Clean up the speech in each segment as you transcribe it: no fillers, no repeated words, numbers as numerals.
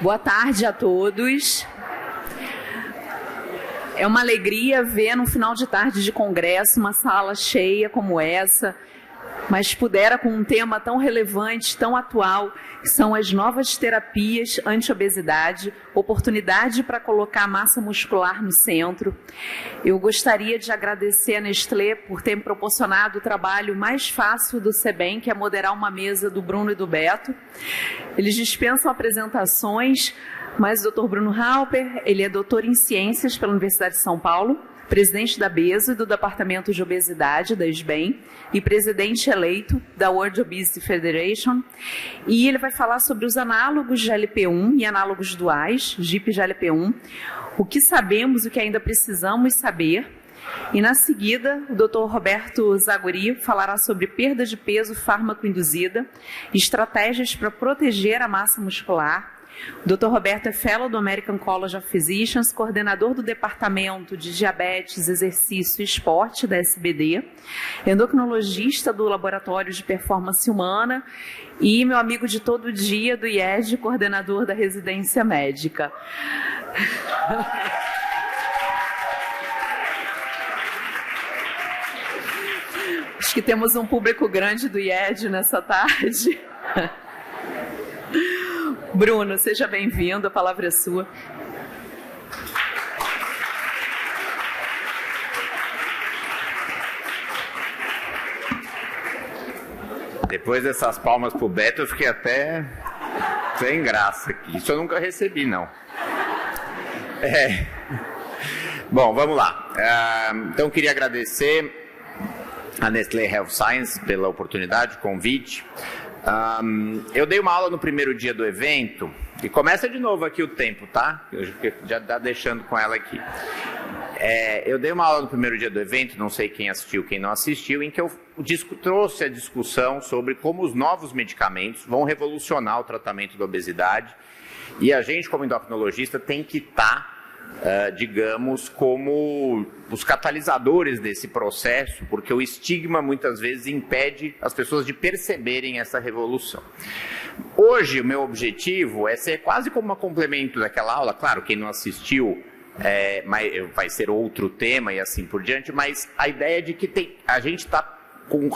Boa tarde a todos. É uma alegria ver no final de tarde de congresso uma sala cheia como essa, mas pudera com um tema tão relevante, tão atual, que são as novas terapias anti-obesidade, oportunidade para colocar a massa muscular no centro. Eu gostaria de agradecer a Nestlé por ter me proporcionado o trabalho mais fácil do CEBEM, que é moderar uma mesa do Bruno e do Beto. Eles dispensam apresentações, mas o Dr. Bruno Halper, ele é doutor em ciências pela Universidade de São Paulo, presidente da BESO e do Departamento de Obesidade da SBEM e presidente eleito da World Obesity Federation. E ele vai falar sobre os análogos de GLP-1 e análogos duais, GIP e GLP-1, o que sabemos e o que ainda precisamos saber. E na seguida, o Dr. Roberto Zaguri falará sobre perda de peso fármaco-induzida, estratégias para proteger a massa muscular. O Dr. Roberto é Fellow do American College of Physicians, coordenador do Departamento de Diabetes, Exercício e Esporte da SBD, endocrinologista do Laboratório de Performance Humana e meu amigo de todo dia do IED, coordenador da Residência Médica. Acho que temos um público grande do IED nessa tarde. Bruno, seja bem-vindo, a palavra é sua. Depois dessas palmas pro Beto, eu fiquei até sem graça aqui. Isso eu nunca recebi, não. Bom, vamos lá. Então, eu queria agradecer a Nestlé Health Science pela oportunidade, convite. Eu dei uma aula no primeiro dia do evento, e começa de novo aqui o tempo, tá? Eu já tá deixando com ela aqui. Eu dei uma aula no primeiro dia do evento, não sei quem assistiu, quem não assistiu, em que eu trouxe a discussão sobre como os novos medicamentos vão revolucionar o tratamento da obesidade, e a gente, como endocrinologista, tem que estar digamos, como os catalisadores desse processo, porque o estigma muitas vezes impede as pessoas de perceberem essa revolução. Hoje, o meu objetivo é ser quase como um complemento daquela aula. Claro, quem não assistiu vai ser outro tema e assim por diante, mas a ideia é de que a gente está com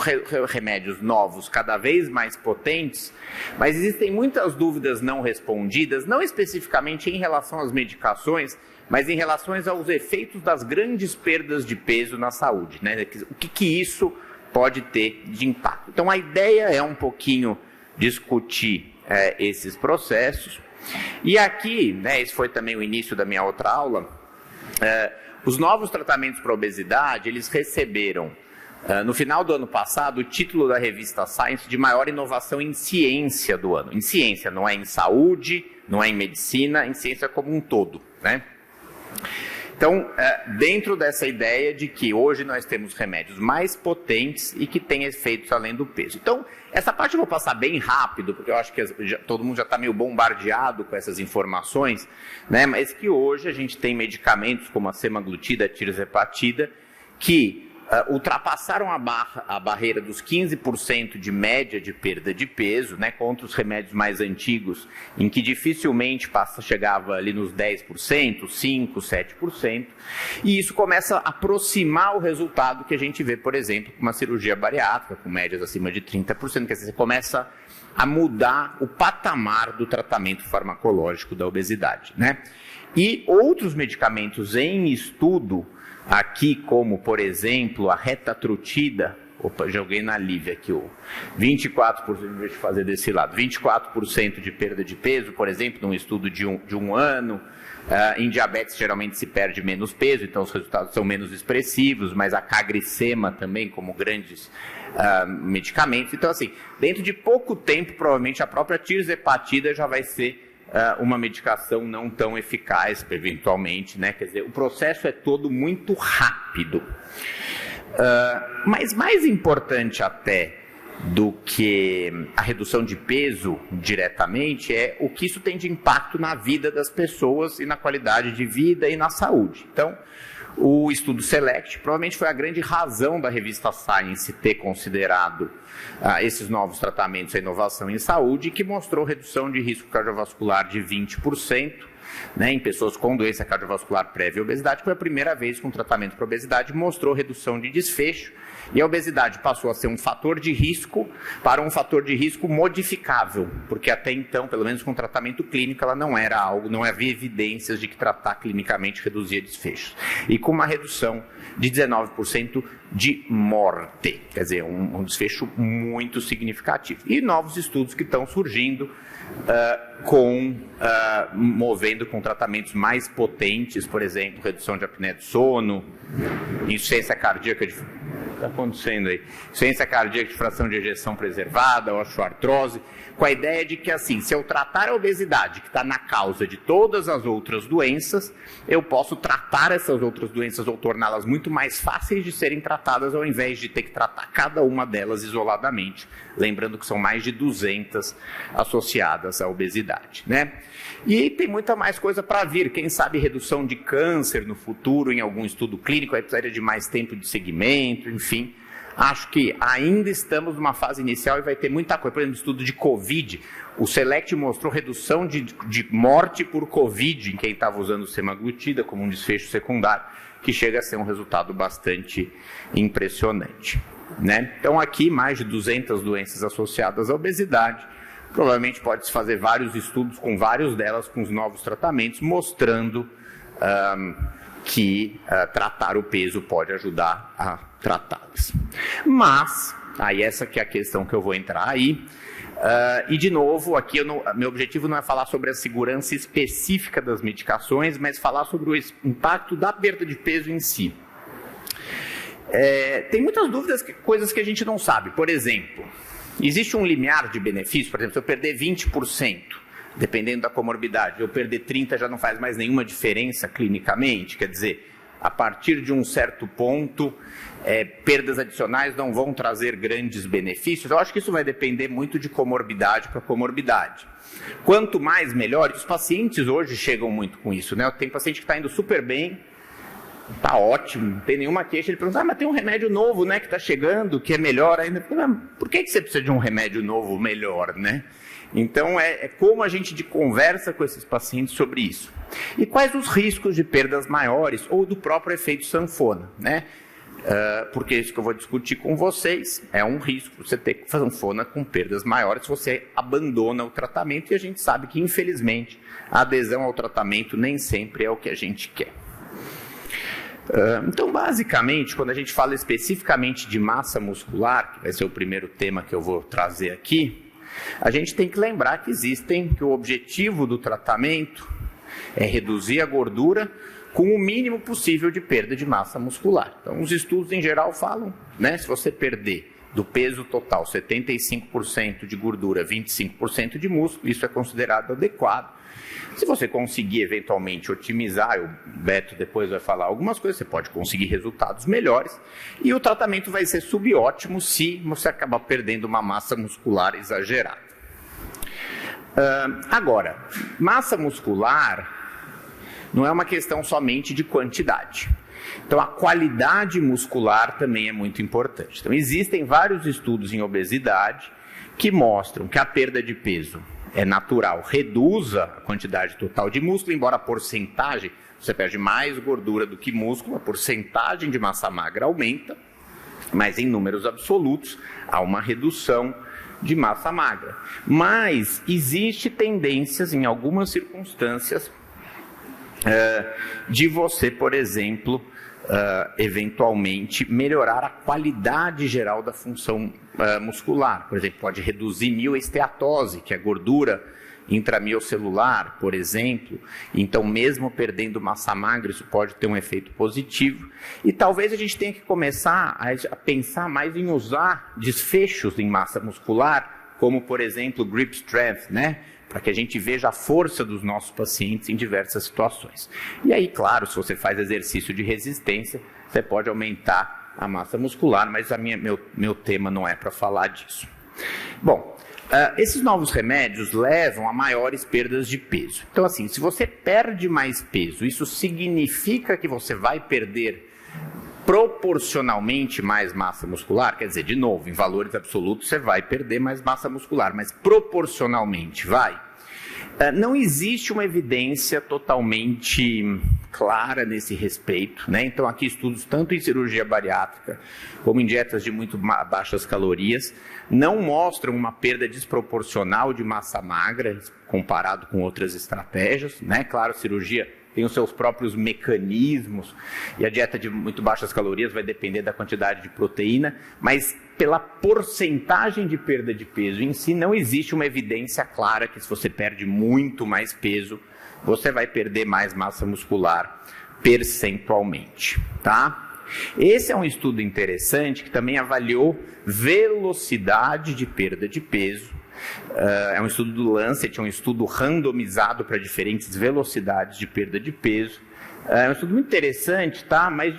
remédios novos cada vez mais potentes, mas existem muitas dúvidas não respondidas, não especificamente em relação às medicações, mas em relação aos efeitos das grandes perdas de peso na saúde, né? O que isso pode ter de impacto. Então, a ideia é um pouquinho discutir esses processos. E aqui, né, esse foi também o início da minha outra aula, os novos tratamentos para obesidade, eles receberam, no final do ano passado, o título da revista Science de maior inovação em ciência do ano. Em ciência, não é em saúde, não é em medicina, em ciência como um todo, né? Então, dentro dessa ideia de que hoje nós temos remédios mais potentes e que têm efeitos além do peso. Então, essa parte eu vou passar bem rápido, porque eu acho que todo mundo já está meio bombardeado com essas informações, né? Mas que hoje a gente tem medicamentos como a semaglutida, a tirzepatida, que ultrapassaram a barreira dos 15% de média de perda de peso, né, contra os remédios mais antigos, em que dificilmente chegava ali nos 10%, 5%, 7%, e isso começa a aproximar o resultado que a gente vê, por exemplo, com uma cirurgia bariátrica, com médias acima de 30%, quer dizer, você começa a mudar o patamar do tratamento farmacológico da obesidade, né? E outros medicamentos em estudo, aqui, como, por exemplo, a retatrutida, joguei na Lívia aqui, 24%, deixa eu fazer desse lado, 24% de perda de peso, por exemplo, num estudo de um ano. Em diabetes, geralmente se perde menos peso, então os resultados são menos expressivos, mas a CagriSema também, como grandes medicamentos. Então, assim, dentro de pouco tempo, provavelmente a própria tirzepatida já vai ser uma medicação não tão eficaz, eventualmente, né? Quer dizer, o processo é todo muito rápido. Mas mais importante até do que a redução de peso diretamente é o que isso tem de impacto na vida das pessoas e na qualidade de vida e na saúde. Então, o estudo SELECT provavelmente foi a grande razão da revista Science ter considerado esses novos tratamentos e inovação em saúde, que mostrou redução de risco cardiovascular de 20%, né, em pessoas com doença cardiovascular prévia à obesidade. Foi a primeira vez que um tratamento para obesidade mostrou redução de desfecho, e a obesidade passou a ser um fator de risco para um fator de risco modificável, porque até então, pelo menos com tratamento clínico, ela não era algo, não havia evidências de que tratar clinicamente reduzia desfechos. E com uma redução de 19% de morte, quer dizer, um desfecho muito significativo. E novos estudos que estão surgindo, movendo com tratamentos mais potentes, por exemplo, redução de apneia do sono, insuficiência cardíaca de... Está acontecendo aí. Insuficiência cardíaca de fração de ejeção preservada, osteoartrose, com a ideia de que, assim, se eu tratar a obesidade, que está na causa de todas as outras doenças, eu posso tratar essas outras doenças ou torná-las muito mais fáceis de serem tratadas, ao invés de ter que tratar cada uma delas isoladamente. Lembrando que são mais de 200 associadas à obesidade, né? E tem muita mais coisa para vir. Quem sabe redução de câncer no futuro em algum estudo clínico, aí precisaria de mais tempo de segmento, enfim. Acho que ainda estamos numa fase inicial e vai ter muita coisa. Por exemplo, estudo de Covid, o SELECT mostrou redução de morte por Covid em quem estava usando semaglutida como um desfecho secundário, que chega a ser um resultado bastante impressionante, né? Então aqui mais de 200 doenças associadas à obesidade. Provavelmente pode-se fazer vários estudos com vários delas, com os novos tratamentos, mostrando que tratar o peso pode ajudar a tratá-las. Mas, aí essa que é a questão que eu vou entrar aí, e de novo, aqui meu objetivo não é falar sobre a segurança específica das medicações, mas falar sobre o impacto da perda de peso em si. Tem muitas dúvidas, coisas que a gente não sabe. Por exemplo, existe um limiar de benefício, por exemplo, se eu perder 20%, dependendo da comorbidade, eu perder 30% já não faz mais nenhuma diferença clinicamente, quer dizer, a partir de um certo ponto, perdas adicionais não vão trazer grandes benefícios. Eu acho que isso vai depender muito de comorbidade para comorbidade. Quanto mais, melhor. Os pacientes hoje chegam muito com isso, né? Tem paciente que está indo super bem, está ótimo, não tem nenhuma queixa. Ele pergunta, mas tem um remédio novo, né, que está chegando, que é melhor ainda. Por que você precisa de um remédio novo melhor, né? Então, como a gente conversa com esses pacientes sobre isso. E quais os riscos de perdas maiores ou do próprio efeito sanfona, né? Porque isso que eu vou discutir com vocês é um risco você ter sanfona com perdas maiores se você abandona o tratamento, e a gente sabe que, infelizmente, a adesão ao tratamento nem sempre é o que a gente quer. Então, basicamente, quando a gente fala especificamente de massa muscular, que vai ser o primeiro tema que eu vou trazer aqui, a gente tem que lembrar que o objetivo do tratamento é reduzir a gordura com o mínimo possível de perda de massa muscular. Então, os estudos em geral falam, né, se você perder do peso total 75% de gordura, 25% de músculo, isso é considerado adequado. Se você conseguir eventualmente otimizar, o Beto depois vai falar algumas coisas, você pode conseguir resultados melhores, e o tratamento vai ser subótimo se você acabar perdendo uma massa muscular exagerada. Agora, massa muscular não é uma questão somente de quantidade. Então, a qualidade muscular também é muito importante. Então, existem vários estudos em obesidade que mostram que a perda de peso é natural, reduza a quantidade total de músculo, embora a porcentagem, você perde mais gordura do que músculo, a porcentagem de massa magra aumenta, mas em números absolutos há uma redução de massa magra. Mas existe tendências, em algumas circunstâncias, de você, por exemplo, eventualmente melhorar a qualidade geral da função muscular. Por exemplo, pode reduzir mioesteatose, que é gordura intramiocelular, por exemplo. Então, mesmo perdendo massa magra, isso pode ter um efeito positivo. E talvez a gente tenha que começar a pensar mais em usar desfechos em massa muscular, como, por exemplo, grip strength, né? Para que a gente veja a força dos nossos pacientes em diversas situações. E aí, claro, se você faz exercício de resistência, você pode aumentar a massa muscular, mas meu tema não é para falar disso. Bom, Esses novos remédios levam a maiores perdas de peso. Então, assim, se você perde mais peso, isso significa que você vai perder proporcionalmente mais massa muscular? Quer dizer, de novo, em valores absolutos você vai perder mais massa muscular, mas proporcionalmente vai? Não existe uma evidência totalmente clara nesse respeito, né? Então, aqui estudos tanto em cirurgia bariátrica como em dietas de muito baixas calorias não mostram uma perda desproporcional de massa magra comparado com outras estratégias, né? Claro, cirurgia tem os seus próprios mecanismos e a dieta de muito baixas calorias vai depender da quantidade de proteína, mas pela porcentagem de perda de peso em si, não existe uma evidência clara que se você perde muito mais peso, você vai perder mais massa muscular percentualmente, tá? Esse é um estudo interessante que também avaliou velocidade de perda de peso. É um estudo do Lancet, é um estudo randomizado para diferentes velocidades de perda de peso. É um estudo muito interessante, tá? Mas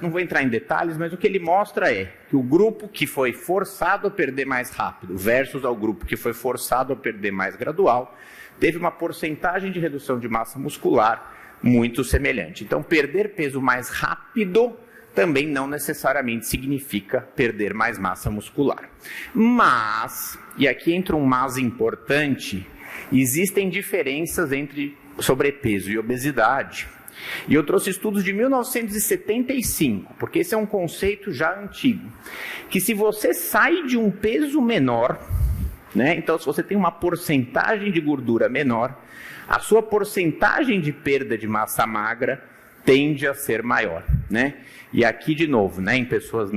não vou entrar em detalhes, mas o que ele mostra é que o grupo que foi forçado a perder mais rápido versus ao grupo que foi forçado a perder mais gradual, teve uma porcentagem de redução de massa muscular muito semelhante. Então, perder peso mais rápido também não necessariamente significa perder mais massa muscular. Mas, e aqui entra um mas importante, existem diferenças entre sobrepeso e obesidade. E eu trouxe estudos de 1975, porque esse é um conceito já antigo, que se você sai de um peso menor, né, então se você tem uma porcentagem de gordura menor, a sua porcentagem de perda de massa magra tende a ser maior, né? E aqui de novo, né, em pessoas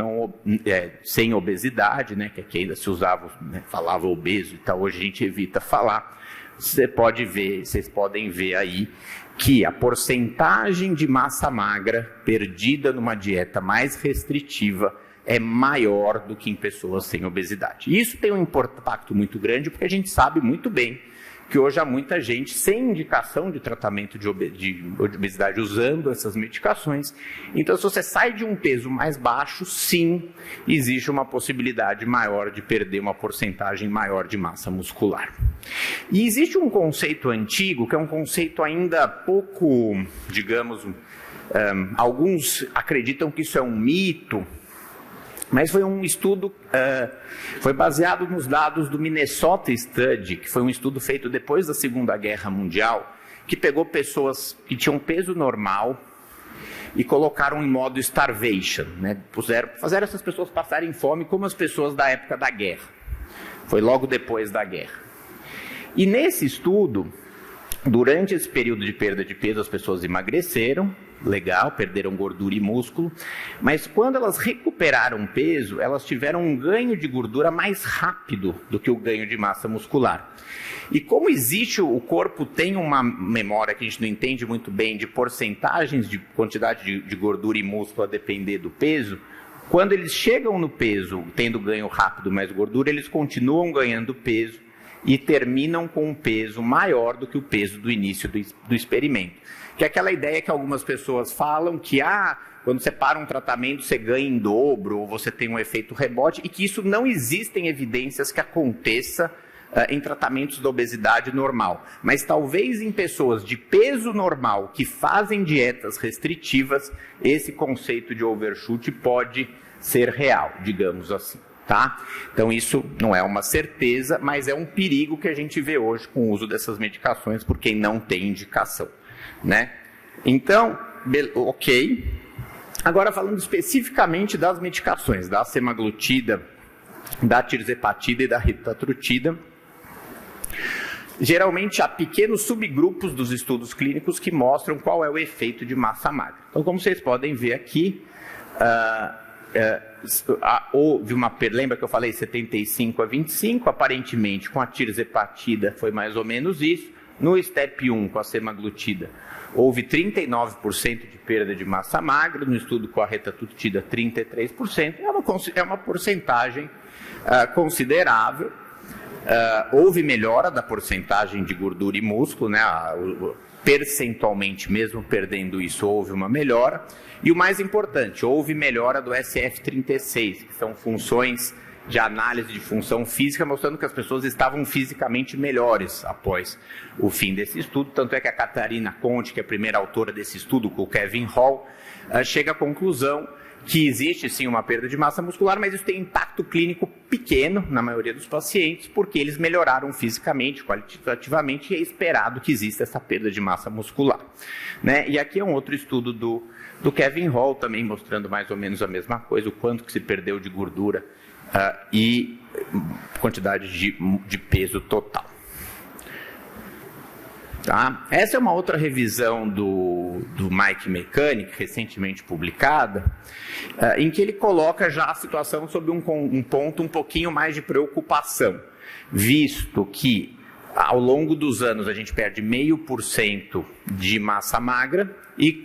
sem obesidade, né, que aqui ainda se usava, né, falava obeso e tal, hoje a gente evita falar. Vocês podem ver aí que a porcentagem de massa magra perdida numa dieta mais restritiva é maior do que em pessoas sem obesidade. Isso tem um impacto muito grande porque a gente sabe muito bem que hoje há muita gente sem indicação de tratamento de obesidade usando essas medicações. Então, se você sai de um peso mais baixo, sim, existe uma possibilidade maior de perder uma porcentagem maior de massa muscular. E existe um conceito antigo, que é um conceito ainda pouco, digamos, alguns acreditam que isso é um mito, mas foi um estudo, foi baseado nos dados do Minnesota Study, que foi um estudo feito depois da Segunda Guerra Mundial, que pegou pessoas que tinham peso normal e colocaram em modo starvation, né? Fizeram essas pessoas passarem fome como as pessoas da época da guerra. Foi logo depois da guerra. E nesse estudo, durante esse período de perda de peso, as pessoas emagreceram, legal, perderam gordura e músculo, mas quando elas recuperaram peso, elas tiveram um ganho de gordura mais rápido do que o ganho de massa muscular. E como o corpo tem uma memória que a gente não entende muito bem de porcentagens de quantidade de gordura e músculo a depender do peso, quando eles chegam no peso, tendo ganho rápido mais gordura, eles continuam ganhando peso e terminam com um peso maior do que o peso do início do experimento. Que é aquela ideia que algumas pessoas falam que quando você para um tratamento você ganha em dobro ou você tem um efeito rebote, e que isso não existem evidências que aconteça em tratamentos da obesidade normal. Mas talvez em pessoas de peso normal que fazem dietas restritivas, esse conceito de overshoot pode ser real, digamos assim. Tá? Então isso não é uma certeza, mas é um perigo que a gente vê hoje com o uso dessas medicações por quem não tem indicação, né? Então, ok. Agora falando especificamente das medicações, da semaglutida, da tirzepatida e da ritatrutida, geralmente há pequenos subgrupos dos estudos clínicos que mostram qual é o efeito de massa magra. Então, como vocês podem ver aqui, houve lembra que eu falei 75 a 25, aparentemente com a tirzepatida foi mais ou menos isso. No STEP 1 com a semaglutida houve 39% de perda de massa magra, no estudo com a ritatrutida 33%, é uma porcentagem considerável. Houve melhora da porcentagem de gordura e músculo, né? Percentualmente, mesmo perdendo isso, houve uma melhora. E o mais importante, houve melhora do SF36, que são funções de análise de função física, mostrando que as pessoas estavam fisicamente melhores após o fim desse estudo. Tanto é que a Catarina Conte, que é a primeira autora desse estudo, com o Kevin Hall, chega à conclusão que existe sim uma perda de massa muscular, mas isso tem impacto clínico pequeno na maioria dos pacientes, porque eles melhoraram fisicamente, qualitativamente, e é esperado que exista essa perda de massa muscular, né? E aqui é um outro estudo do Kevin Hall, também mostrando mais ou menos a mesma coisa, o quanto que se perdeu de gordura e quantidade de peso total. Tá? Essa é uma outra revisão do Mike Mechanic, recentemente publicada, em que ele coloca já a situação sob um ponto um pouquinho mais de preocupação, visto que ao longo dos anos a gente perde 0,5% de massa magra e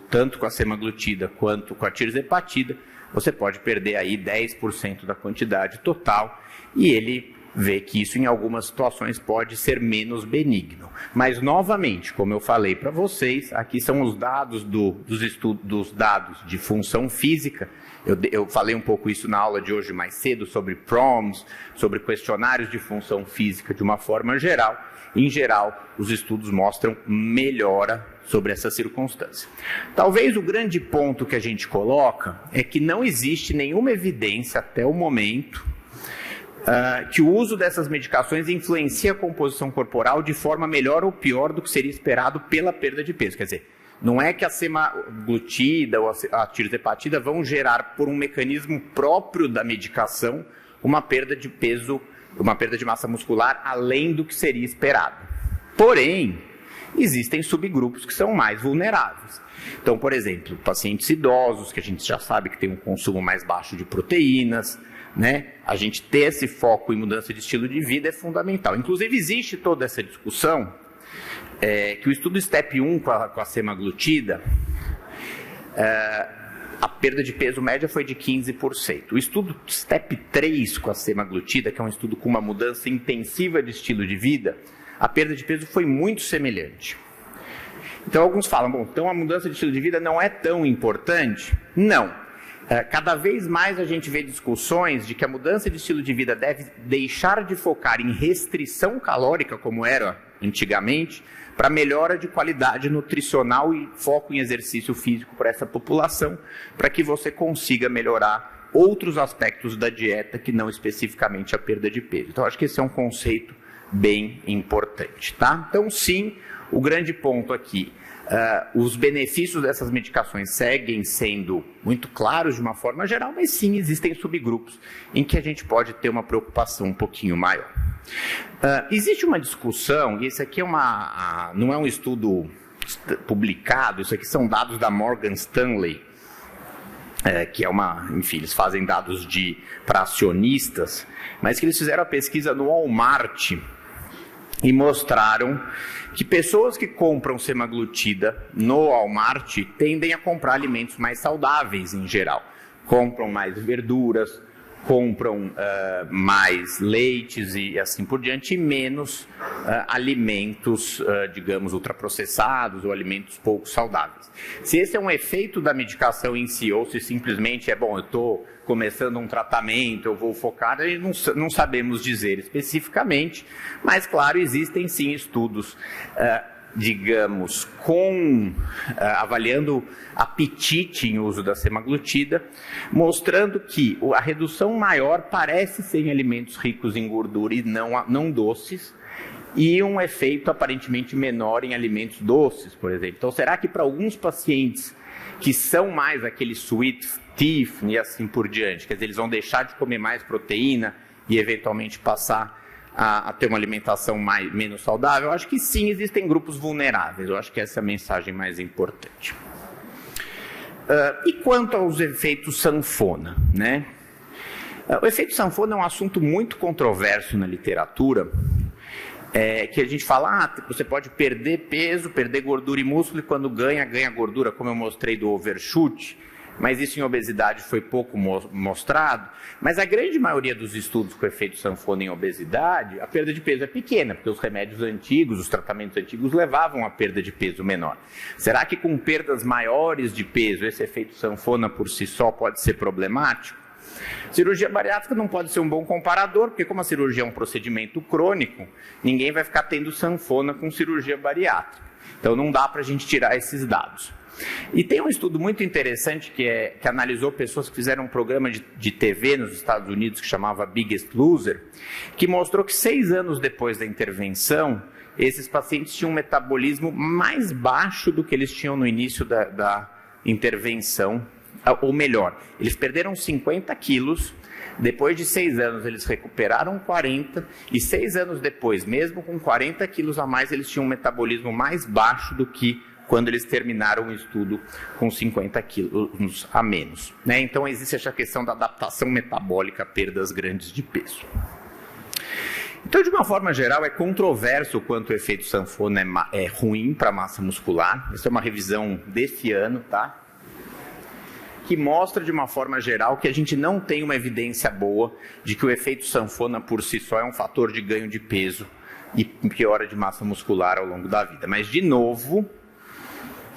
tanto com a semaglutida quanto com a tirzepatida, você pode perder aí 10% da quantidade total, e ele vê que isso em algumas situações pode ser menos benigno. Mas, novamente, como eu falei para vocês, aqui são os dados dos dados de função física. Eu falei um pouco isso na aula de hoje mais cedo, sobre PROMs, sobre questionários de função física de uma forma geral. Em geral, os estudos mostram melhora sobre essa circunstância. Talvez o grande ponto que a gente coloca é que não existe nenhuma evidência até o momento que o uso dessas medicações influencia a composição corporal de forma melhor ou pior do que seria esperado pela perda de peso. Quer dizer, não é que a semaglutida ou a tirzepatida vão gerar, por um mecanismo próprio da medicação, uma perda de peso, uma perda de massa muscular além do que seria esperado. Porém, existem subgrupos que são mais vulneráveis. Então, por exemplo, pacientes idosos, que a gente já sabe que tem um consumo mais baixo de proteínas, né? A gente ter esse foco em mudança de estilo de vida é fundamental. Inclusive, existe toda essa discussão que o estudo STEP 1 com a semaglutida, a perda de peso média foi de 15%. O estudo STEP 3 com a semaglutida, que é um estudo com uma mudança intensiva de estilo de vida, a perda de peso foi muito semelhante. Então, alguns falam, bom, então a mudança de estilo de vida não é tão importante? Não. Cada vez mais a gente vê discussões de que a mudança de estilo de vida deve deixar de focar em restrição calórica, como era antigamente, para melhora de qualidade nutricional e foco em exercício físico para essa população, para que você consiga melhorar outros aspectos da dieta que não especificamente a perda de peso. Então, acho que esse é um conceito bem importante, tá? Então, sim, o grande ponto aqui, os benefícios dessas medicações seguem sendo muito claros de uma forma geral, mas sim, existem subgrupos em que a gente pode ter uma preocupação um pouquinho maior. Existe uma discussão, e esse aqui não é um estudo publicado, isso aqui são dados da Morgan Stanley, que é enfim, eles fazem dados para acionistas, mas que eles fizeram a pesquisa no Walmart e mostraram que pessoas que compram semaglutida no Walmart tendem a comprar alimentos mais saudáveis em geral. Compram mais verduras, compram mais leites e assim por diante, e menos alimentos, digamos, ultraprocessados ou alimentos pouco saudáveis. Se esse é um efeito da medicação em si, ou se simplesmente eu estou começando um tratamento, eu vou focar, não sabemos dizer especificamente, mas, claro, existem sim estudos, digamos, avaliando apetite em uso da semaglutida, mostrando que a redução maior parece ser em alimentos ricos em gordura e não doces, e um efeito aparentemente menor em alimentos doces, por exemplo. Então, será que para alguns pacientes que são mais aquele sweet teeth e assim por diante, quer dizer, eles vão deixar de comer mais proteína e eventualmente passar a ter uma alimentação menos saudável? Eu acho que sim, existem grupos vulneráveis. Eu acho que essa é a mensagem mais importante. E quanto aos efeitos sanfona, né? O efeito sanfona é um assunto muito controverso na literatura, que a gente fala, você pode perder peso, perder gordura e músculo, e quando ganha gordura, como eu mostrei do overshoot, mas isso em obesidade foi pouco mostrado. Mas a grande maioria dos estudos com efeito sanfona em obesidade, a perda de peso é pequena, porque os remédios antigos, os tratamentos antigos levavam a perda de peso menor. Será que com perdas maiores de peso, esse efeito sanfona por si só pode ser problemático? Cirurgia bariátrica não pode ser um bom comparador, porque como a cirurgia é um procedimento crônico, ninguém vai ficar tendo sanfona com cirurgia bariátrica. Então não dá para a gente tirar esses dados. E tem um estudo muito interessante que analisou pessoas que fizeram um programa de TV nos Estados Unidos que chamava Biggest Loser, que mostrou que 6 anos depois da intervenção, esses pacientes tinham um metabolismo mais baixo do que eles tinham no início da intervenção, ou melhor, eles perderam 50 quilos, depois de 6 anos eles recuperaram 40, e 6 anos depois, mesmo com 40 quilos a mais, eles tinham um metabolismo mais baixo do que quando eles terminaram o estudo com 50 quilos a menos, né? Então existe essa questão da adaptação metabólica a perdas grandes de peso. Então, de uma forma geral, é controverso o quanto o efeito sanfona é ruim para a massa muscular. Essa é uma revisão desse ano, tá? Que mostra, de uma forma geral, que a gente não tem uma evidência boa de que o efeito sanfona por si só é um fator de ganho de peso e piora de massa muscular ao longo da vida. Mas, de novo,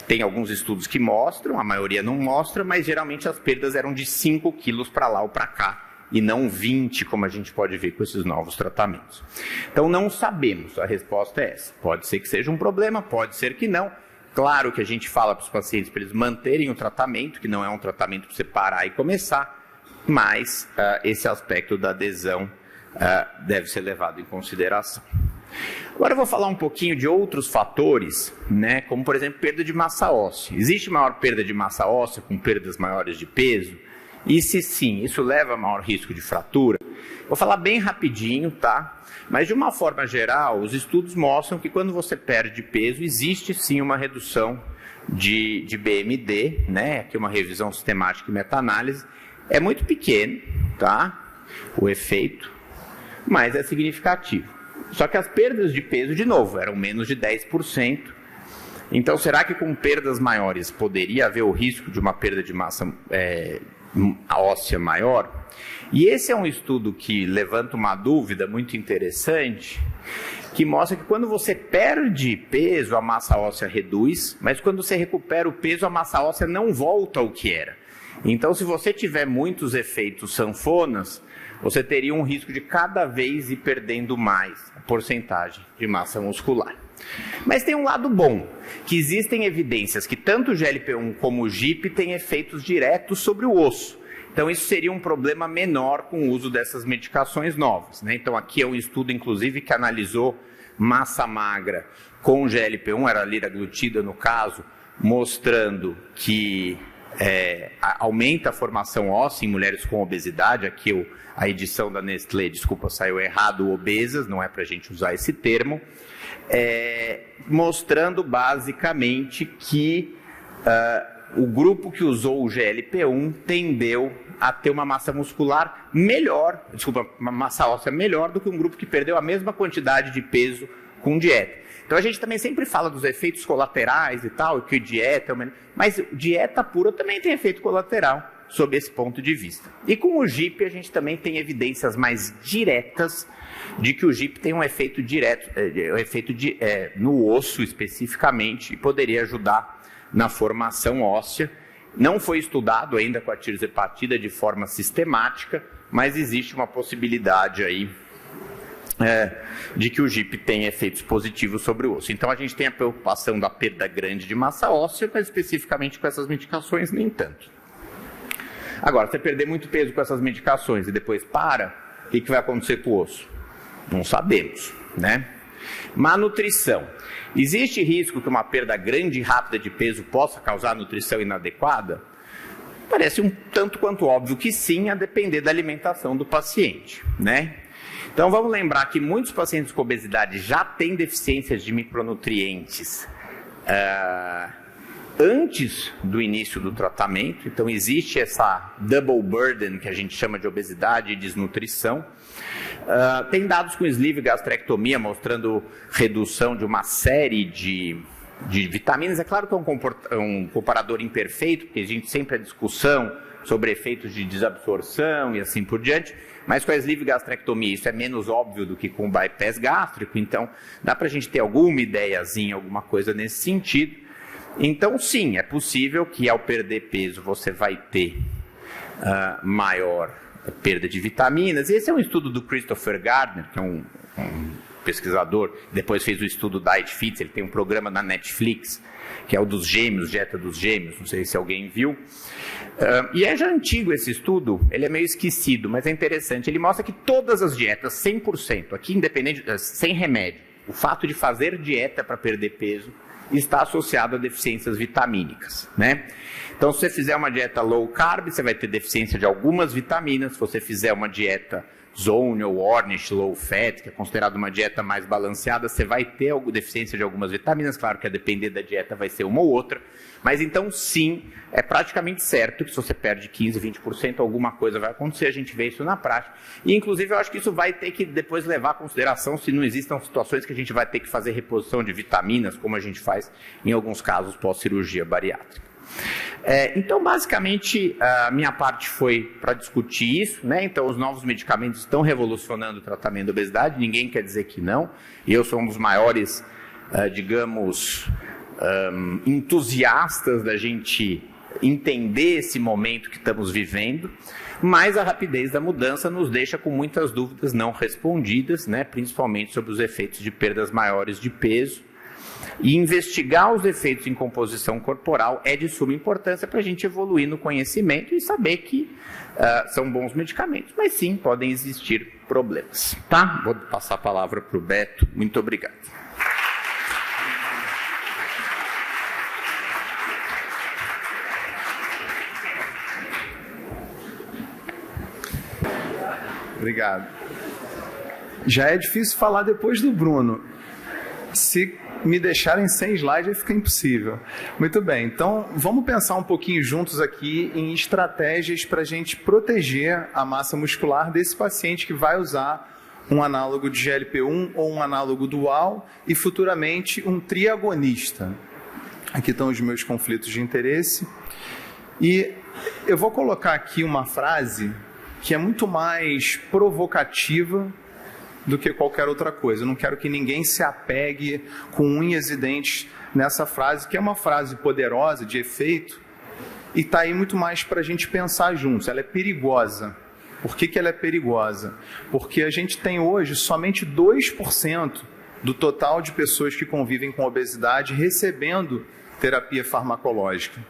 tem alguns estudos que mostram, a maioria não mostra, mas geralmente as perdas eram de 5 quilos para lá ou para cá, e não 20, como a gente pode ver com esses novos tratamentos. Então, não sabemos, a resposta é essa. Pode ser que seja um problema, pode ser que não. Claro que a gente fala para os pacientes para eles manterem o tratamento, que não é um tratamento para você parar e começar, mas esse aspecto da adesão deve ser levado em consideração. Agora eu vou falar um pouquinho de outros fatores, né, como por exemplo perda de massa óssea. Existe maior perda de massa óssea com perdas maiores de peso? E se sim, isso leva a maior risco de fratura? Vou falar bem rapidinho, tá? Mas de uma forma geral, os estudos mostram que quando você perde peso, existe sim uma redução de BMD, né? Aqui uma revisão sistemática e meta-análise. É muito pequeno, tá? O efeito, mas é significativo. Só que as perdas de peso, de novo, eram menos de 10%. Então, será que com perdas maiores poderia haver o risco de uma perda de massa óssea maior? E esse é um estudo que levanta uma dúvida muito interessante, que mostra que quando você perde peso, a massa óssea reduz, mas quando você recupera o peso, a massa óssea não volta ao que era. Então, se você tiver muitos efeitos sanfonas, você teria um risco de cada vez ir perdendo mais a porcentagem de massa muscular. Mas tem um lado bom, que existem evidências que tanto o GLP-1 como o GIP têm efeitos diretos sobre o osso. Então isso seria um problema menor com o uso dessas medicações novas, né? Então aqui é um estudo, inclusive, que analisou massa magra com GLP-1, era liraglutida no caso, mostrando que aumenta a formação óssea em mulheres com obesidade. Aqui a edição da Nestlé, desculpa, saiu errado, obesas, não é para a gente usar esse termo. Mostrando basicamente que o grupo que usou o GLP-1 tendeu a ter uma massa muscular melhor, uma massa óssea melhor do que um grupo que perdeu a mesma quantidade de peso com dieta. Então a gente também sempre fala dos efeitos colaterais e tal, que dieta, mas dieta pura também tem efeito colateral sob esse ponto de vista. E com o GIP a gente também tem evidências mais diretas de que o GIP tem um efeito direto, no osso especificamente, e poderia ajudar na formação óssea. Não foi estudado ainda com a tirzepatida de forma sistemática, mas existe uma possibilidade aí de que o GIP tenha efeitos positivos sobre o osso. Então a gente tem a preocupação da perda grande de massa óssea, mas especificamente com essas medicações nem tanto. Agora, se você perder muito peso com essas medicações e depois para, o que vai acontecer com o osso? Não sabemos, né? Má nutrição. Existe risco que uma perda grande e rápida de peso possa causar nutrição inadequada? Parece um tanto quanto óbvio que sim, a depender da alimentação do paciente, né? Então vamos lembrar que muitos pacientes com obesidade já têm deficiências de micronutrientes antes do início do tratamento. Então existe essa double burden que a gente chama de obesidade e desnutrição. Tem dados com sleeve gastrectomia mostrando redução de uma série de vitaminas. É claro que é um comparador imperfeito, porque a gente sempre há discussão sobre efeitos de desabsorção e assim por diante, mas com a sleeve gastrectomia isso é menos óbvio do que com o bypass gástrico, então dá para a gente ter alguma ideiazinha, alguma coisa nesse sentido. Então sim, é possível que ao perder peso você vai ter maior perda de vitaminas. Esse é um estudo do Christopher Gardner, que é um pesquisador, depois fez o estudo Diet Fits, ele tem um programa na Netflix, que é o dos gêmeos, Dieta dos Gêmeos, não sei se alguém viu. E é já antigo esse estudo, ele é meio esquecido, mas é interessante. Ele mostra que todas as dietas, 100%, aqui independente, sem remédio, o fato de fazer dieta para perder peso está associado a deficiências vitamínicas, né? Então, se você fizer uma dieta low carb, você vai ter deficiência de algumas vitaminas. Se você fizer uma dieta Zone ou Ornish low fat, que é considerada uma dieta mais balanceada, você vai ter deficiência de algumas vitaminas. Claro que a depender da dieta vai ser uma ou outra, mas então sim, é praticamente certo que se você perde 15, 20%, alguma coisa vai acontecer. A gente vê isso na prática, e inclusive eu acho que isso vai ter que depois levar a consideração se não existam situações que a gente vai ter que fazer reposição de vitaminas, como a gente faz em alguns casos pós-cirurgia bariátrica. Então, basicamente, a minha parte foi para discutir isso, né? Então, os novos medicamentos estão revolucionando o tratamento da obesidade, ninguém quer dizer que não, e eu sou um dos maiores, entusiastas da gente entender esse momento que estamos vivendo, mas a rapidez da mudança nos deixa com muitas dúvidas não respondidas, né? Principalmente sobre os efeitos de perdas maiores de peso. E investigar os efeitos em composição corporal é de suma importância para a gente evoluir no conhecimento e saber que são bons medicamentos, mas sim, podem existir problemas. Tá? Vou passar a palavra para o Beto. Muito obrigado. Obrigado. Já é difícil falar depois do Bruno. Se me deixarem sem slide, fica impossível. Muito bem, então vamos pensar um pouquinho juntos aqui em estratégias para a gente proteger a massa muscular desse paciente que vai usar um análogo de GLP-1 ou um análogo dual e futuramente um triagonista. Aqui estão os meus conflitos de interesse. E eu vou colocar aqui uma frase que é muito mais provocativa do que qualquer outra coisa. Eu não quero que ninguém se apegue com unhas e dentes nessa frase, que é uma frase poderosa, de efeito, e está aí muito mais para a gente pensar juntos. Ela é perigosa. Por que ela é perigosa? Porque a gente tem hoje somente 2% do total de pessoas que convivem com obesidade recebendo terapia farmacológica.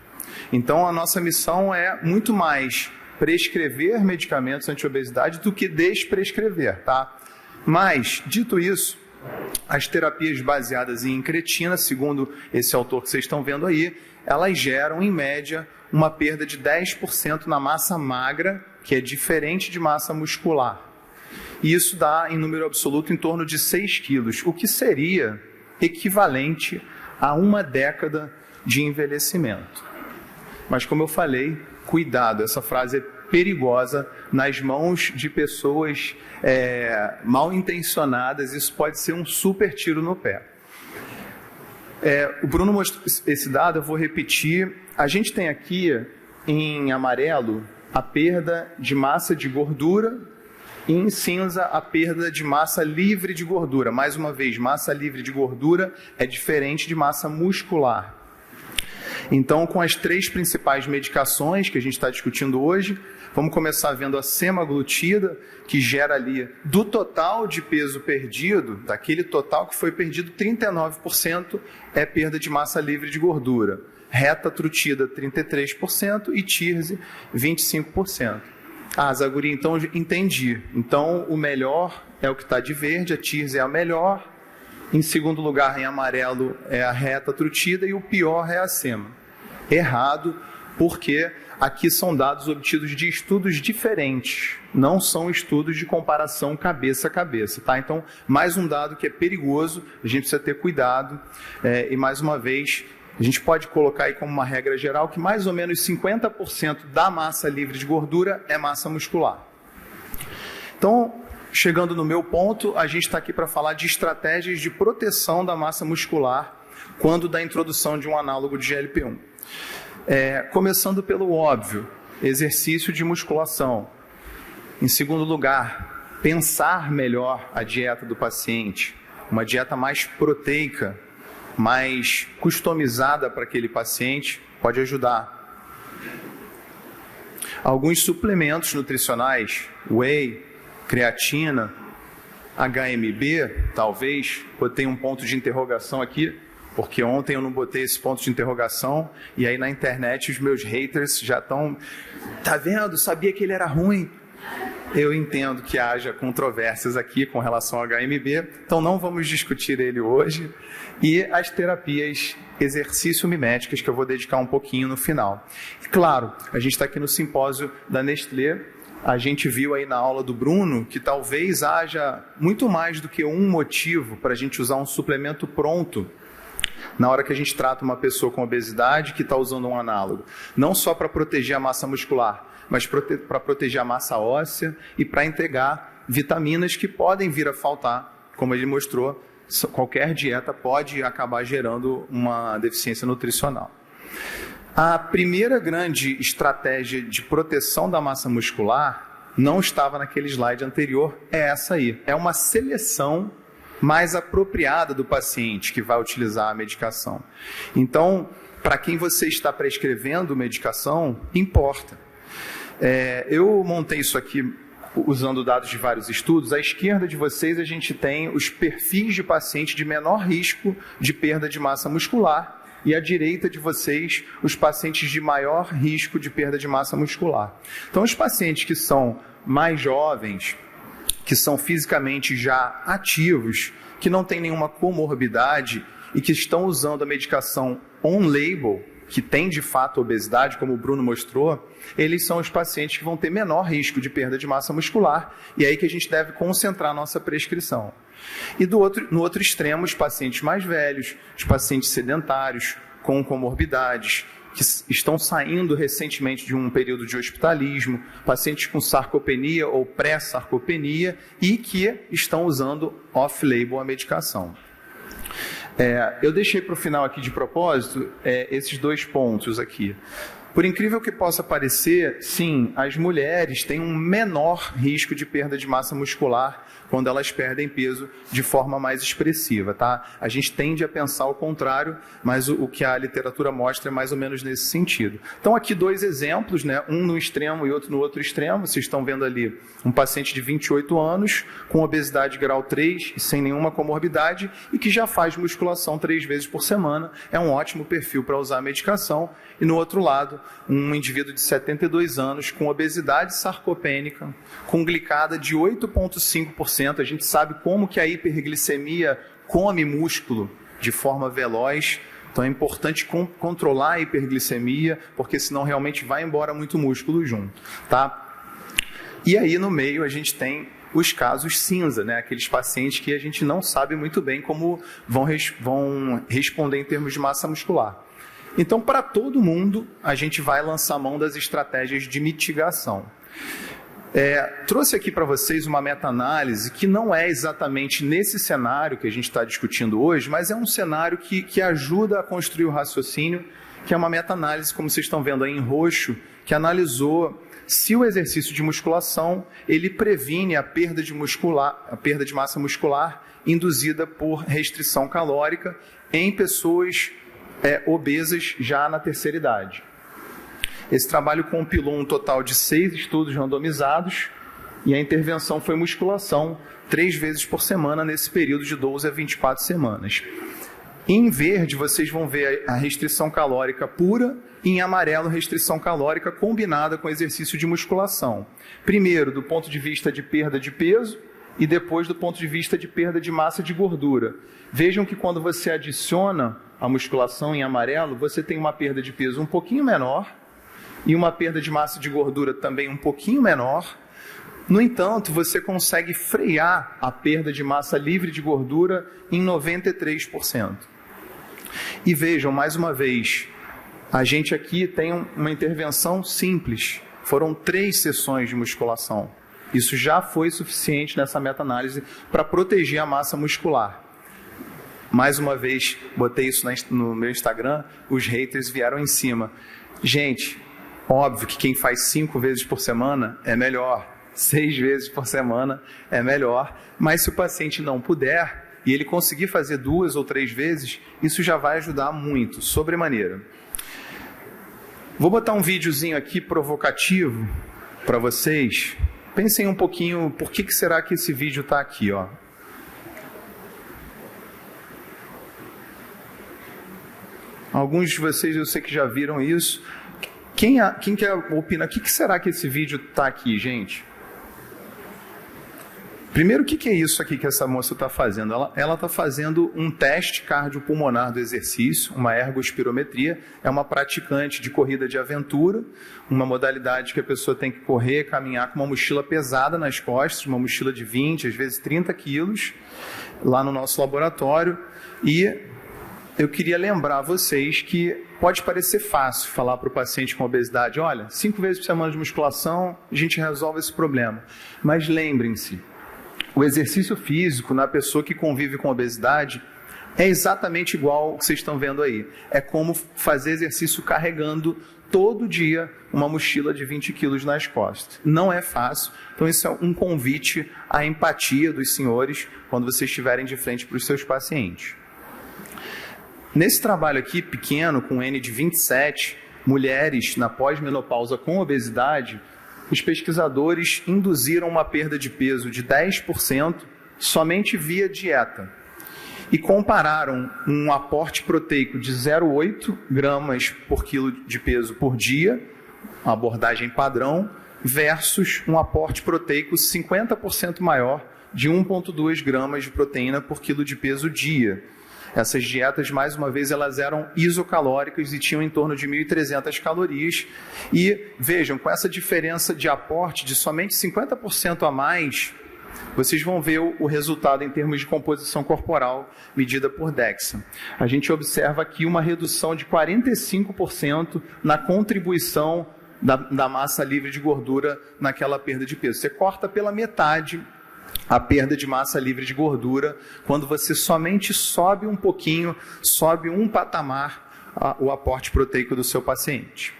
Então, a nossa missão é muito mais prescrever medicamentos anti-obesidade do que desprescrever, tá? Mas, dito isso, as terapias baseadas em incretina, segundo esse autor que vocês estão vendo aí, elas geram, em média, uma perda de 10% na massa magra, que é diferente de massa muscular. E isso dá, em número absoluto, em torno de 6 quilos, o que seria equivalente a uma década de envelhecimento. Mas, como eu falei, cuidado, essa frase é perigosa nas mãos de pessoas mal intencionadas. Isso pode ser um super tiro no pé. O Bruno mostrou esse dado, eu vou repetir. A gente tem aqui em amarelo a perda de massa de gordura e em cinza a perda de massa livre de gordura. Mais uma vez, massa livre de gordura é diferente de massa muscular. Então, com as 3 principais medicações que a gente está discutindo hoje, vamos começar vendo a semaglutida, que gera ali, do total de peso perdido, daquele total que foi perdido, 39% é perda de massa livre de gordura. Retatrutida, 33% e Tirzi, 25%. Zaguri, então entendi. Então, o melhor é o que está de verde, a Tirzi é a melhor. Em segundo lugar, em amarelo, é a retatrutida e o pior é a sema. Errado, porque aqui são dados obtidos de estudos diferentes, não são estudos de comparação cabeça a cabeça, tá? Então, mais um dado que é perigoso, a gente precisa ter cuidado, e mais uma vez, a gente pode colocar aí como uma regra geral que mais ou menos 50% da massa livre de gordura é massa muscular. Então, chegando no meu ponto, a gente está aqui para falar de estratégias de proteção da massa muscular quando da introdução de um análogo de GLP-1. Começando pelo óbvio, exercício de musculação. Em segundo lugar, pensar melhor a dieta do paciente, uma dieta mais proteica, mais customizada para aquele paciente, pode ajudar. Alguns suplementos nutricionais, whey, creatina, HMB, talvez, botei um ponto de interrogação aqui, porque ontem eu não botei esse ponto de interrogação, e aí na internet os meus haters já estão, tá vendo, sabia que ele era ruim. Eu entendo que haja controvérsias aqui com relação ao HMB, então não vamos discutir ele hoje, e as terapias exercício-miméticas, que eu vou dedicar um pouquinho no final. E claro, a gente está aqui no simpósio da Nestlé, a gente viu aí na aula do Bruno que talvez haja muito mais do que um motivo para a gente usar um suplemento pronto na hora que a gente trata uma pessoa com obesidade que está usando um análogo. Não só para proteger a massa muscular, mas para proteger a massa óssea e para entregar vitaminas que podem vir a faltar, como ele mostrou. Qualquer dieta pode acabar gerando uma deficiência nutricional. A primeira grande estratégia de proteção da massa muscular não estava naquele slide anterior, é essa aí. É uma seleção mais apropriada do paciente que vai utilizar a medicação. Então, para quem você está prescrevendo medicação, importa. Eu montei isso aqui usando dados de vários estudos. À esquerda de vocês, a gente tem os perfis de pacientes de menor risco de perda de massa muscular. E à direita de vocês, os pacientes de maior risco de perda de massa muscular. Então, os pacientes que são mais jovens, que são fisicamente já ativos, que não têm nenhuma comorbidade e que estão usando a medicação on-label, que tem de fato obesidade, como o Bruno mostrou, eles são os pacientes que vão ter menor risco de perda de massa muscular, e é aí que a gente deve concentrar a nossa prescrição. E no outro extremo, os pacientes mais velhos, os pacientes sedentários, com comorbidades, que estão saindo recentemente de um período de hospitalismo, pacientes com sarcopenia ou pré-sarcopenia e que estão usando off-label a medicação. Eu deixei para o final aqui de propósito esses dois pontos aqui. Por incrível que possa parecer, sim, as mulheres têm um menor risco de perda de massa muscular quando elas perdem peso de forma mais expressiva, tá? A gente tende a pensar o contrário, mas o que a literatura mostra é mais ou menos nesse sentido. Então, aqui dois exemplos, né? Um no extremo e outro no outro extremo. Vocês estão vendo ali um paciente de 28 anos, com obesidade grau 3, sem nenhuma comorbidade, e que já faz musculação 3 vezes por semana. É um ótimo perfil para usar a medicação. E no outro lado, um indivíduo de 72 anos, com obesidade sarcopênica, com glicada de 8,5%. A gente sabe como que a hiperglicemia come músculo de forma veloz. Então é importante controlar a hiperglicemia, porque senão realmente vai embora muito músculo junto, tá? E aí no meio a gente tem os casos cinza, né? Aqueles pacientes que a gente não sabe muito bem como vão responder em termos de massa muscular. Então, para todo mundo, a gente vai lançar mão das estratégias de mitigação. Trouxe aqui para vocês uma meta-análise que não é exatamente nesse cenário que a gente está discutindo hoje, mas é um cenário que ajuda a construir o raciocínio, que é uma meta-análise, como vocês estão vendo aí em roxo, que analisou se o exercício de musculação ele previne a perda de massa muscular induzida por restrição calórica em pessoas obesas já na terceira idade. Esse trabalho compilou um total de 6 estudos randomizados e a intervenção foi musculação 3 vezes por semana nesse período de 12 a 24 semanas. Em verde, vocês vão ver a restrição calórica pura e em amarelo, restrição calórica combinada com exercício de musculação. Primeiro, do ponto de vista de perda de peso e depois do ponto de vista de perda de massa de gordura. Vejam que quando você adiciona a musculação em amarelo, você tem uma perda de peso um pouquinho menor e uma perda de massa de gordura também um pouquinho menor. No entanto, você consegue frear a perda de massa livre de gordura em 93%. E vejam, mais uma vez, a gente aqui tem uma intervenção simples. Foram 3 sessões de musculação. Isso já foi suficiente nessa meta-análise para proteger a massa muscular. Mais uma vez, botei isso no meu Instagram, os haters vieram em cima. Gente, óbvio que quem faz 5 vezes por semana é melhor, 6 vezes por semana é melhor, mas se o paciente não puder e ele conseguir fazer 2 ou 3 vezes, isso já vai ajudar muito, sobremaneira. Vou botar um videozinho aqui provocativo para vocês. Pensem um pouquinho, por que será que esse vídeo está aqui, ó? Alguns de vocês eu sei que já viram isso. Quem quer opinar? O que será que esse vídeo está aqui, gente? Primeiro, o que é isso aqui que essa moça está fazendo? Ela está fazendo um teste cardiopulmonar do exercício, uma ergospirometria. É uma praticante de corrida de aventura, uma modalidade que a pessoa tem que correr, caminhar com uma mochila pesada nas costas, uma mochila de 20, às vezes 30 quilos, lá no nosso laboratório. E eu queria lembrar vocês que pode parecer fácil falar para o paciente com obesidade, olha, 5 vezes por semana de musculação, a gente resolve esse problema. Mas lembrem-se, o exercício físico na pessoa que convive com obesidade é exatamente igual ao que vocês estão vendo aí. É como fazer exercício carregando todo dia uma mochila de 20 quilos nas costas. Não é fácil, então isso é um convite à empatia dos senhores quando vocês estiverem de frente para os seus pacientes. Nesse trabalho aqui, pequeno, com N de 27, mulheres na pós-menopausa com obesidade, os pesquisadores induziram uma perda de peso de 10% somente via dieta e compararam um aporte proteico de 0,8 gramas por quilo de peso por dia, uma abordagem padrão, versus um aporte proteico 50% maior de 1,2 gramas de proteína por quilo de peso dia. Essas dietas, mais uma vez, elas eram isocalóricas e tinham em torno de 1.300 calorias. E vejam, com essa diferença de aporte de somente 50% a mais, vocês vão ver o resultado em termos de composição corporal medida por DEXA. A gente observa aqui uma redução de 45% na contribuição da massa livre de gordura naquela perda de peso. Você corta pela metade a perda de massa livre de gordura quando você somente sobe um pouquinho, sobe um patamar o aporte proteico do seu paciente.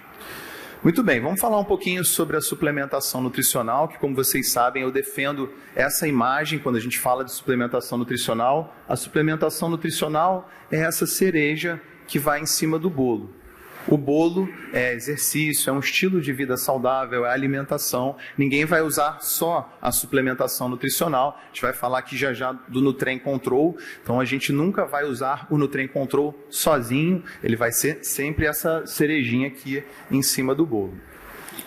Muito bem, vamos falar um pouquinho sobre a suplementação nutricional, que como vocês sabem eu defendo essa imagem quando a gente fala de suplementação nutricional. A suplementação nutricional é essa cereja que vai em cima do bolo. O bolo é exercício, é um estilo de vida saudável, é alimentação. Ninguém vai usar só a suplementação nutricional. A gente vai falar aqui já do Nutrem Control. Então a gente nunca vai usar o Nutrem Control sozinho. Ele vai ser sempre essa cerejinha aqui em cima do bolo.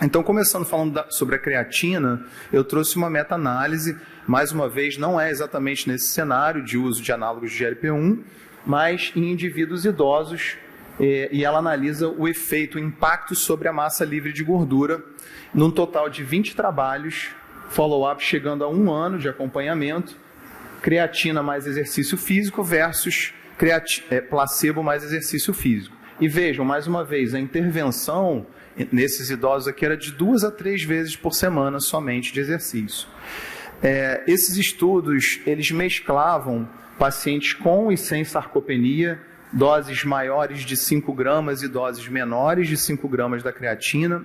Então, começando falando sobre a creatina, eu trouxe uma meta-análise. Mais uma vez, não é exatamente nesse cenário de uso de análogos de GLP-1, mas em indivíduos idosos. E ela analisa o efeito, o impacto sobre a massa livre de gordura, num total de 20 trabalhos, follow-up chegando a 1 ano de acompanhamento, creatina mais exercício físico versus placebo mais exercício físico. E vejam, mais uma vez, a intervenção nesses idosos aqui era de 2 a 3 vezes por semana somente de exercício. Esses estudos, eles mesclavam pacientes com e sem sarcopenia, doses maiores de 5 gramas e doses menores de 5 gramas da creatina,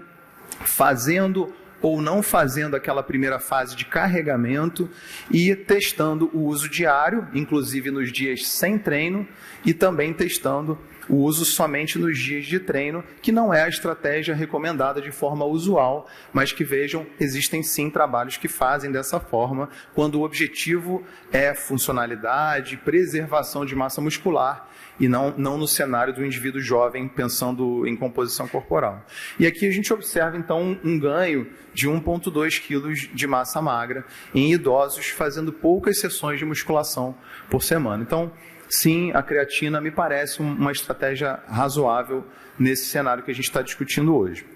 fazendo ou não fazendo aquela primeira fase de carregamento e testando o uso diário, inclusive nos dias sem treino, e também testando o uso somente nos dias de treino, que não é a estratégia recomendada de forma usual, mas que vejam, existem sim trabalhos que fazem dessa forma, quando o objetivo é funcionalidade, preservação de massa muscular, e não no cenário do indivíduo jovem pensando em composição corporal. E aqui a gente observa então um ganho de 1,2 quilos de massa magra em idosos fazendo poucas sessões de musculação por semana. Então, sim, a creatina me parece uma estratégia razoável nesse cenário que a gente está discutindo hoje.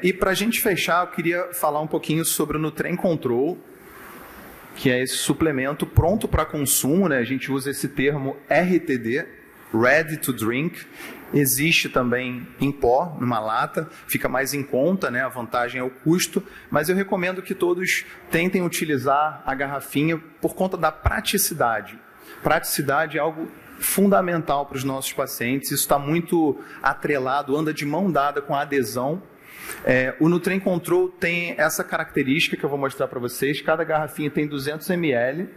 E para a gente fechar, eu queria falar um pouquinho sobre o Nutrem Control, que é esse suplemento pronto para consumo, né? A gente usa esse termo RTD, Ready to Drink. Existe também em pó, numa lata, fica mais em conta, né? A vantagem é o custo, mas eu recomendo que todos tentem utilizar a garrafinha por conta da praticidade. Praticidade é algo fundamental para os nossos pacientes, isso está muito atrelado, anda de mão dada com a adesão. O Nutrem Control tem essa característica que eu vou mostrar para vocês. Cada garrafinha tem 200 ml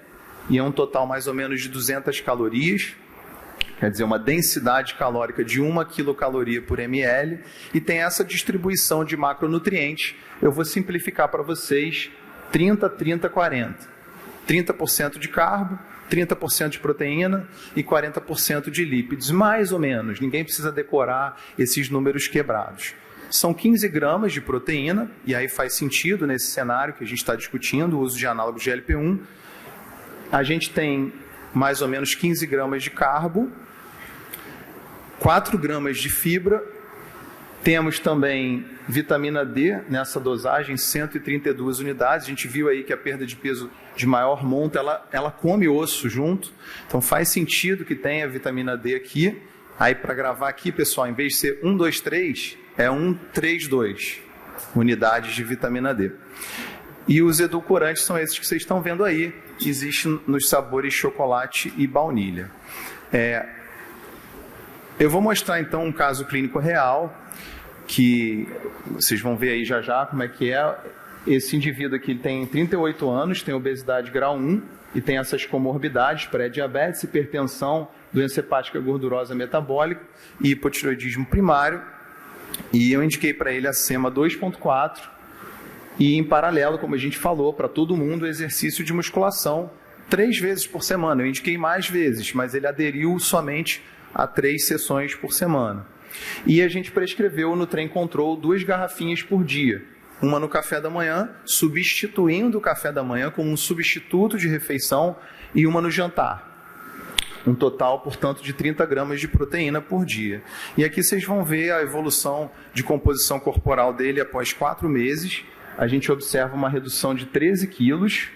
e é um total mais ou menos de 200 calorias. quer dizer, uma densidade calórica de 1 quilocaloria por ml, e tem essa distribuição de macronutrientes. Eu vou simplificar para vocês: 30, 30, 40. 30% de carbo, 30% de proteína e 40% de lípidos, mais ou menos. Ninguém precisa decorar esses números quebrados. São 15 gramas de proteína, e aí faz sentido nesse cenário que a gente está discutindo, o uso de análogos de GLP-1. A gente tem mais ou menos 15 gramas de carbo, 4 gramas de fibra, temos também vitamina D nessa dosagem, 132 unidades. A gente viu aí que a perda de peso de maior monta, ela come osso junto, então faz sentido que tenha vitamina D aqui. Aí para gravar aqui, pessoal, em vez de ser 1, 2, 3, é 1, 3, 2 unidades de vitamina D. E os edulcorantes são esses que vocês estão vendo aí, existem nos sabores chocolate e baunilha. Eu vou mostrar então um caso clínico real, que vocês vão ver aí já já como é que é. Esse indivíduo aqui tem 38 anos, tem obesidade grau 1 e tem essas comorbidades: pré-diabetes, hipertensão, doença hepática gordurosa metabólica e hipotireoidismo primário. E eu indiquei para ele a SEMA 2.4 e, em paralelo, como a gente falou, para todo mundo, exercício de musculação 3 vezes por semana. Eu indiquei mais vezes, mas ele aderiu somente a 3 sessões por semana. E a gente prescreveu no Trem Control 2 garrafinhas por dia. Uma no café da manhã, substituindo o café da manhã como um substituto de refeição, e uma no jantar. Um total, portanto, de 30 gramas de proteína por dia. E aqui vocês vão ver a evolução de composição corporal dele após 4 meses. A gente observa uma redução de 13 quilos,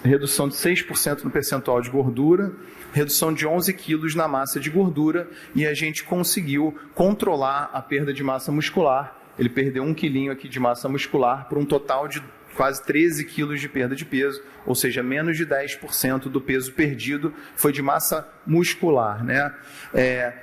redução de 6% no percentual de gordura, redução de 11 quilos na massa de gordura, e a gente conseguiu controlar a perda de massa muscular. Ele perdeu 1 quilinho aqui de massa muscular por um total de quase 13 quilos de perda de peso, ou seja, menos de 10% do peso perdido foi de massa muscular, né?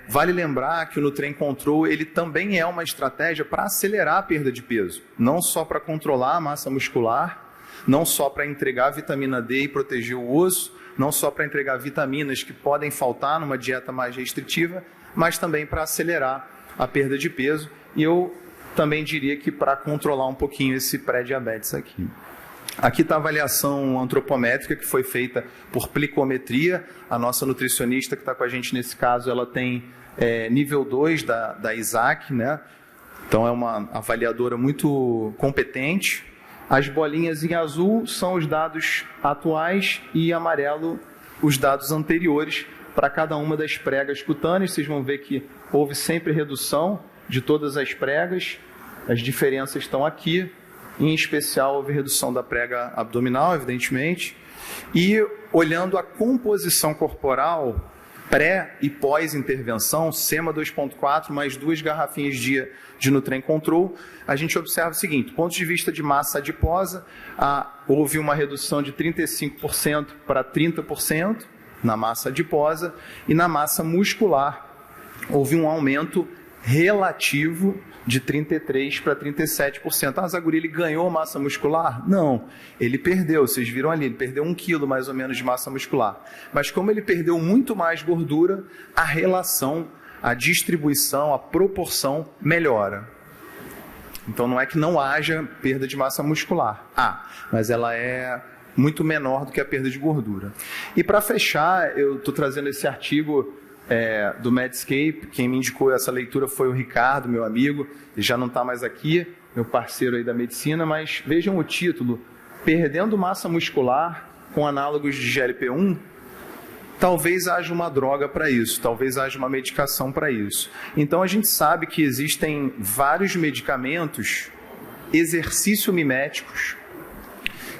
Vale lembrar que o Nutrem Control ele também é uma estratégia para acelerar a perda de peso, não só para controlar a massa muscular, não só para entregar vitamina D e proteger o osso, não só para entregar vitaminas que podem faltar numa dieta mais restritiva, mas também para acelerar a perda de peso. E eu também diria que para controlar um pouquinho esse pré-diabetes aqui. Aqui está a avaliação antropométrica que foi feita por plicometria. A nossa nutricionista que está com a gente nesse caso, ela tem nível 2 da ISAC, né? Então é uma avaliadora muito competente. As bolinhas em azul são os dados atuais e em amarelo os dados anteriores para cada uma das pregas cutâneas. Vocês vão ver que houve sempre redução de todas as pregas. As diferenças estão aqui, em especial houve redução da prega abdominal, evidentemente. E olhando a composição corporal pré e pós-intervenção, SEMA 2.4 mais 2 garrafinhas dia de Nutrem Control, a gente observa o seguinte: do ponto de vista de massa adiposa, houve uma redução de 35% para 30% na massa adiposa, e na massa muscular houve um aumento relativo de 33% para 37%. Zaguri, ele ganhou massa muscular? Não, ele perdeu, vocês viram ali, ele perdeu 1 quilo mais ou menos de massa muscular. Mas como ele perdeu muito mais gordura, a relação, a distribuição, a proporção melhora. Então não é que não haja perda de massa muscular, mas ela é muito menor do que a perda de gordura. E para fechar, eu estou trazendo esse artigo do Medscape. Quem me indicou essa leitura foi o Ricardo, meu amigo. Ele já não está mais aqui, meu parceiro aí da medicina, mas vejam o título: Perdendo massa muscular com análogos de GLP-1. Talvez haja uma droga para isso, talvez haja uma medicação para isso. Então a gente sabe que existem vários medicamentos exercício-miméticos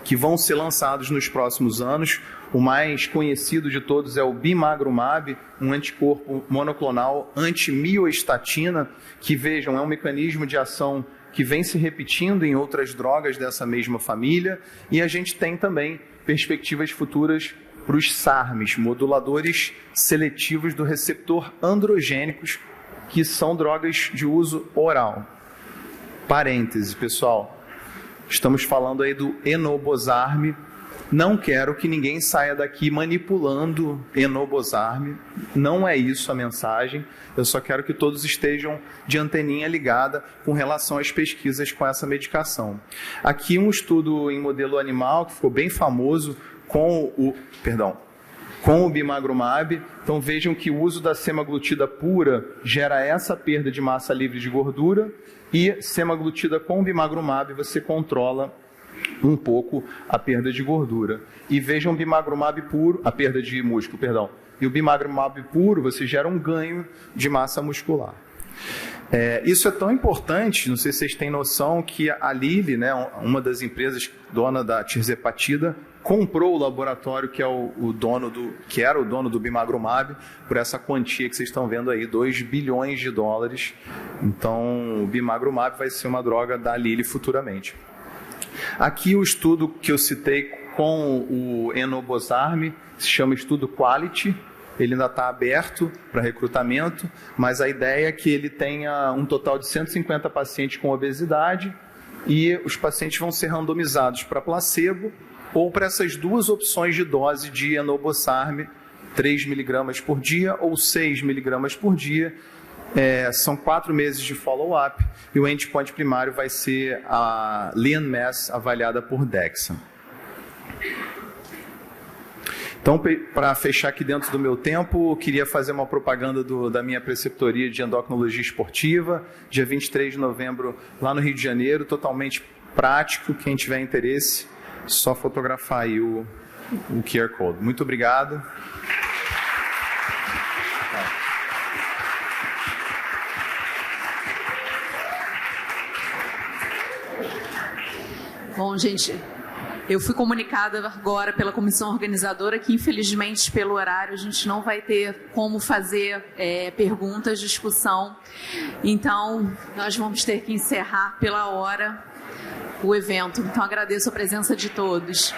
que vão ser lançados nos próximos anos. O mais conhecido de todos é o bimagrumab, um anticorpo monoclonal anti-miostatina, que, vejam, é um mecanismo de ação que vem se repetindo em outras drogas dessa mesma família. E a gente tem também perspectivas futuras para os SARMs, moduladores seletivos do receptor androgênicos, que são drogas de uso oral. Parêntese, pessoal, estamos falando aí do enobosarm, Não quero que ninguém saia daqui manipulando enobosarm. Não é isso a mensagem. Eu só quero que todos estejam de anteninha ligada com relação às pesquisas com essa medicação. Aqui um estudo em modelo animal que ficou bem famoso com o bimagrumab. Então vejam que o uso da semaglutida pura gera essa perda de massa livre de gordura, e semaglutida com bimagrumab você controla um pouco a perda de gordura. E vejam o bimagrumab puro, a perda de músculo, perdão. E o bimagrumab puro, você gera um ganho de massa muscular. Isso é tão importante, não sei se vocês têm noção, que a Lilly, né, uma das empresas dona da tirzepatida, comprou o laboratório que era o dono do bimagrumab por essa quantia que vocês estão vendo aí, 2 bilhões de dólares. Então, o bimagrumab vai ser uma droga da Lilly futuramente. Aqui o estudo que eu citei com o enobosarm se chama estudo Quality. Ele ainda está aberto para recrutamento, mas a ideia é que ele tenha um total de 150 pacientes com obesidade, e os pacientes vão ser randomizados para placebo ou para essas duas opções de dose de enobosarm, 3 mg por dia ou 6 mg por dia. São 4 meses de follow-up, e o endpoint primário vai ser a lean mass avaliada por DEXA. Então, para fechar aqui dentro do meu tempo, eu queria fazer uma propaganda da minha preceptoria de endocrinologia esportiva, dia 23 de novembro, lá no Rio de Janeiro, totalmente prático. Quem tiver interesse, só fotografar aí o QR Code. Muito obrigado. Bom, gente, eu fui comunicada agora pela comissão organizadora que, infelizmente, pelo horário, a gente não vai ter como fazer perguntas, discussão. Então, nós vamos ter que encerrar pela hora o evento. Então, agradeço a presença de todos.